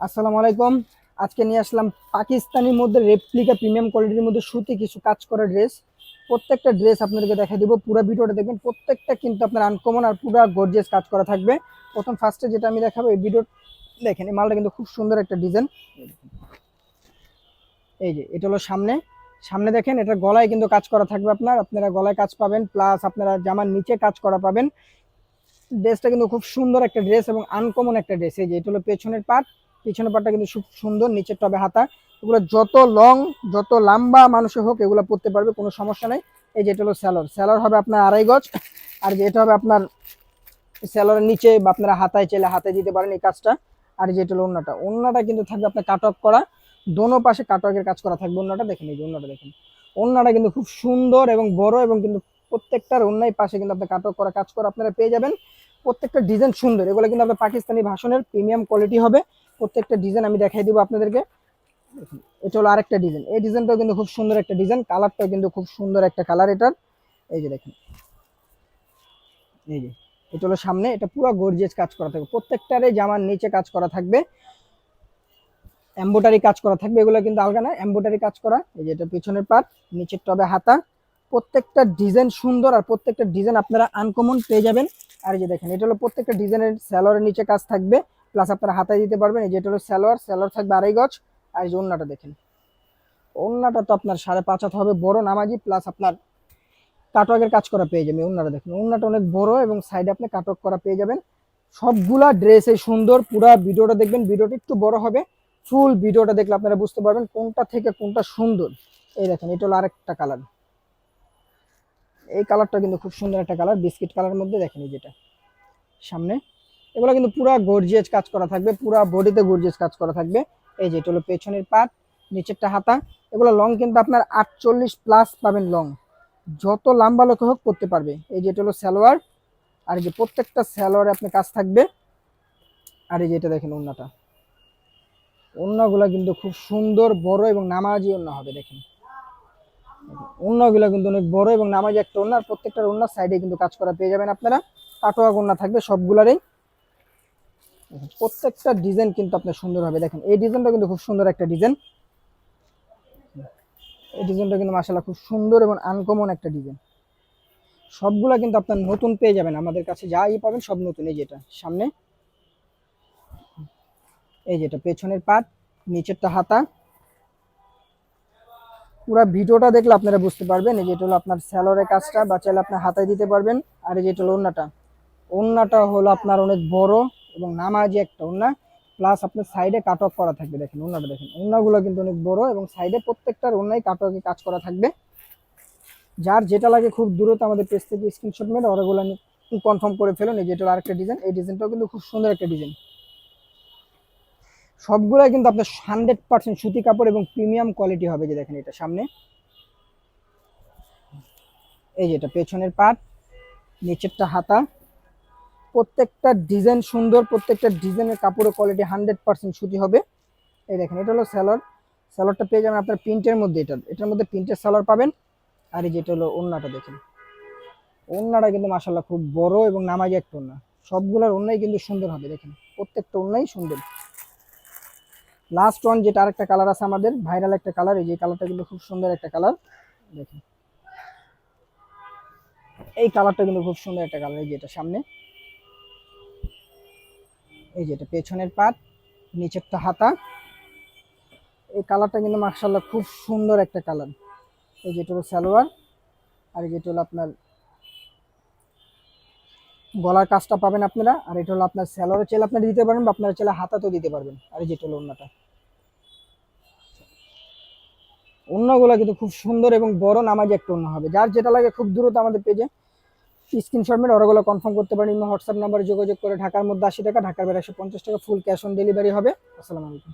আসসালামু আলাইকুম। আজকে নিয়ে আসলাম পাকিস্তানের মধ্যে রেপ্লিকা প্রিমিয়াম কোয়ালিটির মধ্যে সুতি কিছু কাজ করা ড্রেস। প্রত্যেকটা ড্রেস আপনাদেরকে দেখা দিব, পুরো ভিডিওটা দেখবেন। প্রত্যেকটা কিন্তু আপনার আনকমন আর পুরো গর্জিয়াস কাজ করা থাকবে। প্রথম ফার্স্টে যেটা আমি দেখাবো, এই ভিডিও দেখেন, এই মালটা কিন্তু খুব সুন্দর একটা ডিজাইন। এই যে এটা হলো সামনে, সামনে দেখেন, এটা গলায় কিন্তু কাজ করা থাকবে। আপনারা গলায় কাজ পাবেন, প্লাস আপনারা জামার নিচে কাজ করা পাবেন। ড্রেসটা কিন্তু খুব সুন্দর একটা ড্রেস এবং আনকমন একটা ড্রেস। এই যে এটা হলো পেছনের পার্ট, পিছনের পার্টটা কিন্তু খুব সুন্দর, নিচের টবে হাতা। এগুলো যত লং, যত লম্বা মানুষের হোক এগুলো পরতে পারবে, কোনো সমস্যা নেই। এই যে এটা হলো স্যালোর, স্যালোর হবে আপনার 2.5 গজ। আর যে এটা হবে আপনার স্যালোরের নিচে বা আপনারা হাতায় চাইলে হাতায় দিতে পারেন এই কাজটা। আর যে এটা হলো ওন্নাটা, ওন্নাটা কিন্তু থাকবে আপনার কাটঅফ করা, দোনো পাশে কাটওয়ার্কের কাজ করা থাকবে। ওন্নাটা দেখেন, এই যে ওন্নাটা দেখেন, ওন্নাটা কিন্তু খুব সুন্দর এবং বড়, এবং কিন্তু প্রত্যেকটার ওন্নায় পাশে কিন্তু আপনার কাটওয়ার্ক করা কাজ করা আপনারা পেয়ে যাবেন। প্রত্যেকটা ডিজাইন সুন্দর, এগুলো কিন্তু আপনার পাকিস্তানি ভাষণের প্রিমিয়াম কোয়ালিটি হবে। প্রত্যেকটা ডিজাইন আমি দেখাই দিব আপনাদেরকে। এটা হলো আরেকটা ডিজাইন, এই ডিজাইনটাও কিন্তু খুব সুন্দর একটা ডিজাইন, কালারটাও কিন্তু খুব সুন্দর একটা কালার এটার। এই যে দেখেন, এই যে এটা হলো সামনে, এটা পুরো গর্জিয়াস কাজ করা থাকবে, প্রত্যেকটারে জামার নিচে কাজ করা থাকবে, এমব্রয়ডারি কাজ করা থাকবে। এগুলো কিন্তু আলগা না, এমব্রয়ডারি কাজ করা। এই যে এটা পিছনের পার্ট, নিচের টবে হাতা। প্রত্যেকটা ডিজাইন সুন্দর, আর প্রত্যেকটা ডিজাইন আপনারা আনকমন পেয়ে যাবেন। আর এই যে দেখেন, এটা হলো প্রত্যেকটা ডিজাইনের স্যালোয়ারের নিচে কাজ থাকবে, প্লাস আপনারা হাতায় দিতে পারবেন। এই যে এটা হলো স্যালোয়ার, স্যালোয়ার থাকবে 2.5 গজ। আর এই যে ওন্নাটা দেখেন, ওন্নাটা তো আপনার 5.5 হাত হবে, বড় নামাজি, প্লাস আপনার কাটওয়ার্কের কাজ করা পেয়ে যাবেন। ওন্নাটা দেখেন, ওন্নাটা অনেক বড় এবং সাইডে আপনি কাটওয়ার্ক করা পেয়ে যাবেন। সবগুলা ড্রেসে সুন্দর, পুরা ভিডিওটা দেখবেন, ভিডিওটা একটু বড় হবে, ফুল ভিডিওটা দেখলে আপনারা বুঝতে পারবেন কোনটা থেকে কোনটা সুন্দর। এই দেখেন, এটা হলো আরেকটা কালার, এই কালারটা কিন্তু খুব সুন্দর একটা কালার, বিস্কিট কালার মধ্যে। দেখেন এই যেটা সামনে, এগুলো কিন্তু পুরা গর্জিয়াস কাজ করা থাকবে, পুরা বডিতে গর্জিয়াস কাজ করা থাকবে। এই যে এটা হলো পেছনের পার্ট, নিচেরটা হাতা। এগুলো লং কিন্তু আপনার 48 প্লাস পাবেন লং, যত লম্বা লোক হোক করতে পারবে। এই যে এটা হলো সালোয়ার, আর এই যে প্রত্যেকটা সালোয়ারে আপনার কাজ থাকবে। আর এই যে এটা দেখেন ওন্নাটা, ওন্নাগুলো কিন্তু খুব সুন্দর, বড় এবং নামাজি ওন্না হবে। দেখেন ওন্নাগুলো কিন্তু অনেক বড় এবং নামাজি একটা ওন্না, আর প্রত্যেকটা ওন্নার সাইডে কিন্তু কাজ করা পেয়ে যাবেন আপনারা। কাটোয়া ওন্না থাকবে সবগুলারই। প্রত্যেকটা ডিজাইন কিন্তু আপনার সুন্দর হবে। দেখেন এই ডিজাইনটা কিন্তু খুব সুন্দর একটা ডিজাইন, এই ডিজাইনটা কিন্তু মাশাআল্লাহ খুব সুন্দর এবং আনকমন একটা ডিজাইন। সবগুলা কিন্তু আপনার নতুন পেয়ে যাবেন, আমাদের কাছে যাই পাবেন সব নতুন। এই যেটা সামনে, এই যেটা পেছনের পাট, নিচেরটা হাতা। পুরো ভিডিওটা দেখলে আপনারা বুঝতে পারবেন। এই যেটা হলো আপনার স্যালোরের কাজটা, বা চাইলে আপনার হাতায় দিতে পারবেন। আর এই যেটা হলো ওন্নাটা, ওন্নাটা হলো আপনার অনেক বড় এবং নামাজি একটা ওন্না, প্লাস আপনার সাইডে কাট অফ করা থাকবে। দেখেন ওন্নাটা দেখেন, ওন্নাগুলো কিন্তু অনেক বড় এবং সাইডে প্রত্যেকটার ওন্নায় কাট অফে কাজ করা থাকবে। যার যেটা লাগে খুব দ্রুত আমাদের পেজ থেকে স্ক্রিনশট মেরে ওগুলো কনফার্ম করে ফেলুন। এই যেটা আরেকটা ডিজাইন, এই ডিজাইনটাও কিন্তু খুব সুন্দর একটা ডিজাইন। সবগুলাই কিন্তু আপনার 100% সুতি কাপড় এবং প্রিমিয়াম কোয়ালিটি হবে। যে দেখেন এটা সামনে, এই যে এটা পেছনের পাট, নিচেরটা হাতা। প্রত্যেকটা ডিজাইন সুন্দর, প্রত্যেকটা ডিজাইনের কাপড়ের কোয়ালিটি 100% সুতি হবে। এই দেখেন এটা হলো স্যালোয়ার, স্যালোয়ারটা পেয়ে যাবেন আপনার প্রিন্টের মধ্যে, এটার মধ্যে প্রিন্টের স্যালোয়ার পাবেন। আর এই যেটা হলো ওন্নাটা দেখেন, ওন্নাটা কিন্তু মাশাআল্লাহ খুব বড় এবং নামাজি একটা ওন্না। সবগুলোর ওন্নাই কিন্তু সুন্দর হবে। দেখেন প্রত্যেকটা ওন্নাই সুন্দর। লাস্ট ওয়ান যেটা আরেকটা কালার আছে আমাদের ভাইরাল একটা কালার, এই যে কালারটা কিন্তু খুব সুন্দর একটা কালার। দেখেন এই কালারটা কিন্তু খুব সুন্দর একটা কালার। এই যে এটা সামনে, এই যে এটা পেছনের পাট, নিচেরটা হাতা। এই কালারটা কিন্তু মাশাআল্লাহ খুব সুন্দর একটা কালার। এই যেটা হলো সালোয়ার, আর এই যেটা হলো আপনার গলার কাজটা পাবেন আপনারা। আর এটা হলো আপনার সালোয়ারের চাইলে আপনারা দিতে পারবেন, বা আপনারা চাইলে হাতাতেও দিতে পারবেন। আর এই যেটা হলো ওন্নাটা, ওন্নাগুলো কিন্তু খুব সুন্দর এবং বড় নামাজি একটা ওন্না হবে। যার যেটা লাগে খুব দ্রুত আমাদের পেজে স্ক্রিনশট মেরে ওগুলো কনফার্ম করতে পারেন। হোয়াটসঅ্যাপ নাম্বারে যোগাযোগ করে। ঢাকার মধ্যে 80 টাকা, ঢাকার বাইরে 150 টাকা, ফুল ক্যাশ অন ডেলিভারি হবে। আসসালামু আলাইকুম।